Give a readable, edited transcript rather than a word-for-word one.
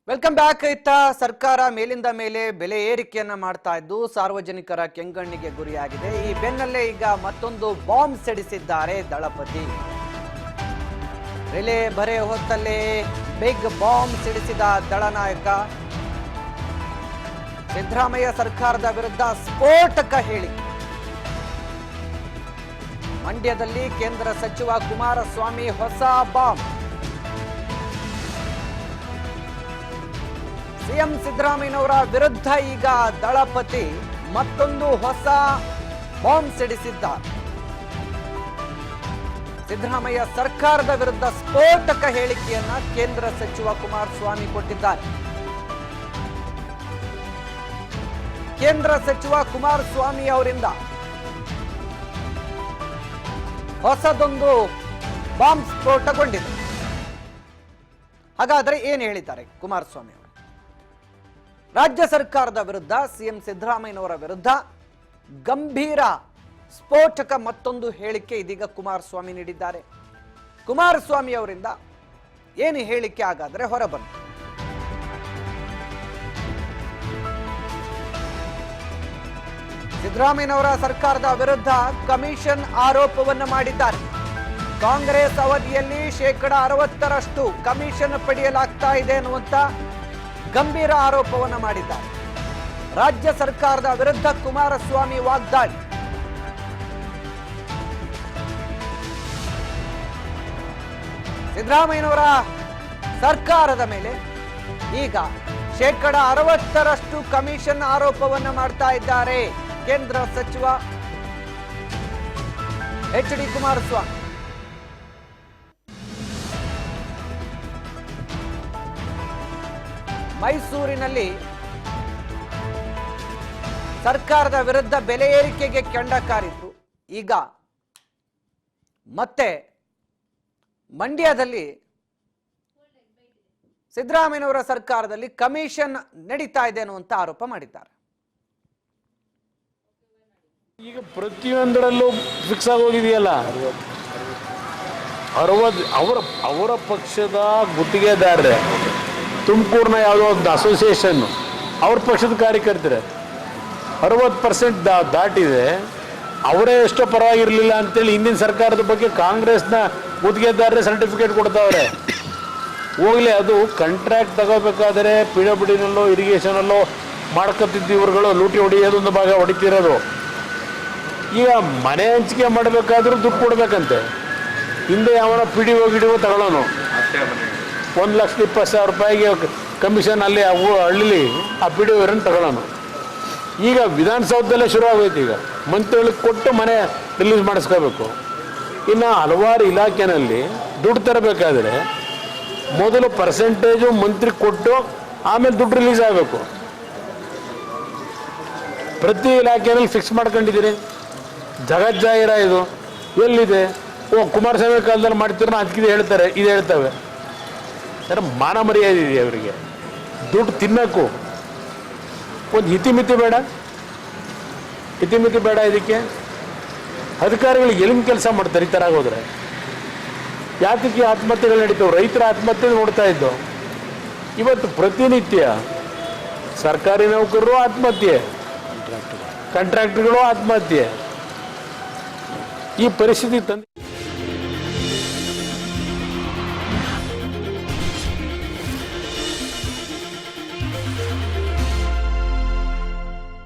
Welcome back. ಇತ್ತ ಸರ್ಕಾರ ಮೇಲಿಂದ ಮೇಲೆ ಬೆಲೆ ಏರಿಕೆಯನ್ನ ಮಾಡ್ತಾ ಇದ್ದು ಸಾರ್ವಜನಿಕರ ಕೆಂಗಣ್ಣಿಗೆ ಗುರಿಯಾಗಿದೆ. ಈ ಬೆನ್ನಲ್ಲೇ ಈಗ ಮತ್ತೊಂದು ಬಾಂಬ್ ಸಿಡಿಸಿದ್ದಾರೆ ದಳಪತಿ. ರಿಲೇ ಬರೆ ಹೊತ್ತಲ್ಲೇ ಬಿಗ್ ಬಾಂಬ್ ಸಿಡಿಸಿದ ದಳನಾಯಕ. ಸಿದ್ದರಾಮಯ್ಯ ಸರ್ಕಾರದ ವಿರುದ್ಧ ಸ್ಫೋಟಕ ಹೇಳಿಕೆ. ಮಂಡ್ಯದಲ್ಲಿ ಕೇಂದ್ರ ಸಚಿವ ಕುಮಾರಸ್ವಾಮಿ ಹೊಸ ಬಾಂಬ್. ಸಿಎಂ ಸಿದ್ದರಾಮಯ್ಯನವರ ವಿರುದ್ಧ ಈಗ ದಳಪತಿ ಮತ್ತೊಂದು ಹೊಸ ಬಾಂಬ್ ಸಿಡಿಸಿದ್ದಾರೆ. ಸಿದ್ದರಾಮಯ್ಯ ಸರ್ಕಾರದ ವಿರುದ್ಧ ಸ್ಫೋಟಕ ಹೇಳಿಕೆಯನ್ನ ಕೇಂದ್ರ ಸಚಿವ ಕುಮಾರಸ್ವಾಮಿ ಕೊಟ್ಟಿದ್ದಾರೆ. ಕೇಂದ್ರ ಸಚಿವ ಕುಮಾರಸ್ವಾಮಿ ಅವರಿಂದ ಹೊಸದೊಂದು ಬಾಂಬ್ ಸ್ಫೋಟಗೊಂಡಿದೆ. ಹಾಗಾದ್ರೆ ಏನು ಹೇಳಿದ್ದಾರೆ ಕುಮಾರಸ್ವಾಮಿ ಅವರು? ರಾಜ್ಯ ಸರ್ಕಾರದ ವಿರುದ್ಧ ಸಿಎಂ ಸಿದ್ದರಾಮಯ್ಯನವರ ವಿರುದ್ಧ ಗಂಭೀರ ಸ್ಫೋಟಕ ಮತ್ತೊಂದು ಹೇಳಿಕೆ ಇದೀಗ ಕುಮಾರಸ್ವಾಮಿ ನೀಡಿದ್ದಾರೆ. ಕುಮಾರಸ್ವಾಮಿ ಅವರಿಂದ ಏನು ಹೇಳಿಕೆ ಹಾಗಾದ್ರೆ ಹೊರಬಂತು? ಸಿದ್ದರಾಮಯ್ಯನವರ ಸರ್ಕಾರದ ವಿರುದ್ಧ ಕಮಿಷನ್ ಆರೋಪವನ್ನು ಮಾಡಿದ್ದಾರೆ. ಕಾಂಗ್ರೆಸ್ ಅವಧಿಯಲ್ಲಿ 60% ಕಮಿಷನ್ ಪಡೆಯಲಾಗ್ತಾ ಇದೆ ಅನ್ನುವಂತ ಗಂಭೀರ ಆರೋಪವನ್ನು ಮಾಡಿದ್ದಾರೆ. ರಾಜ್ಯ ಸರ್ಕಾರದ ವಿರುದ್ಧ ಕುಮಾರಸ್ವಾಮಿ ವಾಗ್ದಾಳಿ. ಸಿದ್ದರಾಮಯ್ಯನವರ ಸರ್ಕಾರದ ಮೇಲೆ ಈಗ 60% ಕಮಿಷನ್ ಆರೋಪವನ್ನು ಮಾಡ್ತಾ ಇದ್ದಾರೆ ಕೇಂದ್ರ ಸಚಿವ ಎಚ್.ಡಿ. ಕುಮಾರಸ್ವಾಮಿ. ಮೈಸೂರಿನಲ್ಲಿ ಸರ್ಕಾರದ ವಿರುದ್ಧ ಬೆಲೆ ಏರಿಕೆಗೆ ಕೆಂಡ ಕಾರಿತ್ತು. ಈಗ ಮತ್ತೆ ಮಂಡ್ಯದಲ್ಲಿ ಸಿದ್ದರಾಮಯ್ಯನವರ ಸರ್ಕಾರದಲ್ಲಿ ಕಮಿಷನ್ ನಡೀತಾ ಇದೆ ಅನ್ನುವಂತ ಆರೋಪ ಮಾಡಿದ್ದಾರೆ. ಈಗ ಪ್ರತಿಯೊಂದರಲ್ಲೂ ಫಿಕ್ಸ್ ಆಗೋಗಿದೆಯಲ್ಲ. ಅವರ ಪಕ್ಷದ ಗುತ್ತಿಗೆದಾರರೇ ತುಮಕೂರಿನ ಯಾವುದೋ ಒಂದು ಅಸೋಸಿಯೇಷನ್ ಅವ್ರ ಪಕ್ಷದ ಕಾರ್ಯಕರ್ತರೆ 60% ದಾಟಿದೆ. ಅವರೇ ಎಷ್ಟೋ ಪರವಾಗಿರಲಿಲ್ಲ ಅಂತೇಳಿ ಹಿಂದಿನ ಸರ್ಕಾರದ ಬಗ್ಗೆ ಕಾಂಗ್ರೆಸ್ನ ಗುತ್ತಿಗೆದಾರರೇ ಸರ್ಟಿಫಿಕೇಟ್ ಕೊಡ್ತಾವ್ರೆ. ಹೋಗ್ಲಿ, ಅದು ಕಾಂಟ್ರಾಕ್ಟ್ ತಗೋಬೇಕಾದ್ರೆ PWDನಲ್ಲೋ ಇರಿಗೇಷನಲ್ಲೋ ಮಾಡ್ಕೊತಿದ್ದು ಇವ್ರುಗಳು ಲೂಟಿ ಹೊಡಿಯೋದೊಂದು ಭಾಗ ಹೊಡಿತಿರೋದು. ಈಗ ಮನೆ ಹಂಚಿಕೆ ಮಾಡಬೇಕಾದ್ರೂ ದುಡ್ಡು ಕೊಡ್ಬೇಕಂತೆ. ಹಿಂದೆ ಯಾವನ PDO ತಗೊಳ್ಳೋನು 1,20,000 ರೂಪಾಯಿಗೆ ಕಮಿಷನ್ ಅಲ್ಲಿ ಹಳ್ಳಿಲಿ ಆ PDO ತಗೊಳ್ಳೋನು. ಈಗ ವಿಧಾನಸೌಧದಲ್ಲೇ ಶುರು ಆಗೋಯ್ತು. ಈಗ ಮಂತ್ರಿಗಳಿಗೆ ಕೊಟ್ಟು ಮನೆ ರಿಲೀಸ್ ಮಾಡಿಸ್ಕೋಬೇಕು. ಇನ್ನು ಹಲವಾರು ಇಲಾಖೆನಲ್ಲಿ ದುಡ್ಡು ತರಬೇಕಾದ್ರೆ ಮೊದಲು ಪರ್ಸೆಂಟೇಜು ಮಂತ್ರಿ ಕೊಟ್ಟು ಆಮೇಲೆ ದುಡ್ಡು ರಿಲೀಸ್ ಆಗಬೇಕು. ಪ್ರತಿ ಇಲಾಖೆಯಲ್ಲಿ ಫಿಕ್ಸ್ ಮಾಡ್ಕೊಂಡಿದ್ದೀರಿ. ಜಗಜ್ಜಾಹಿರ ಇದು ಎಲ್ಲಿದೆ? ಕುಮಾರಸ್ವಾಮಿ ಕಾಲದಲ್ಲಿ ಮಾಡ್ತೀರ ಅದಕ್ಕಿದೆ ಹೇಳ್ತಾರೆ, ಇದು ಹೇಳ್ತವೆ. ಮಾನ ಮರ್ಯಾದೆ ಇದೆ ಅವರಿಗೆ. ದುಡ್ಡು ತಿನ್ನಕ್ಕೂ ಒಂದು ಇತಿಮಿತಿ ಬೇಡ. ಇದಕ್ಕೆ ಅಧಿಕಾರಿಗಳು ಎಲ್ಲಿನ ಕೆಲಸ ಮಾಡ್ತಾರೆ ಈ ಥರ ಆಗೋದ್ರೆ? ಯಾತಕ್ಕೆ ಆತ್ಮಹತ್ಯೆಗಳು ನಡೀತಾವೆ? ರೈತರ ಆತ್ಮಹತ್ಯೆ ನೋಡ್ತಾ ಇದ್ದೋ. ಇವತ್ತು ಪ್ರತಿನಿತ್ಯ ಸರ್ಕಾರಿ ನೌಕರರು ಆತ್ಮಹತ್ಯೆ, ಕಾಂಟ್ರಾಕ್ಟರ್ಗಳು ಆತ್ಮಹತ್ಯೆ. ಈ ಪರಿಸ್ಥಿತಿ ತಂದು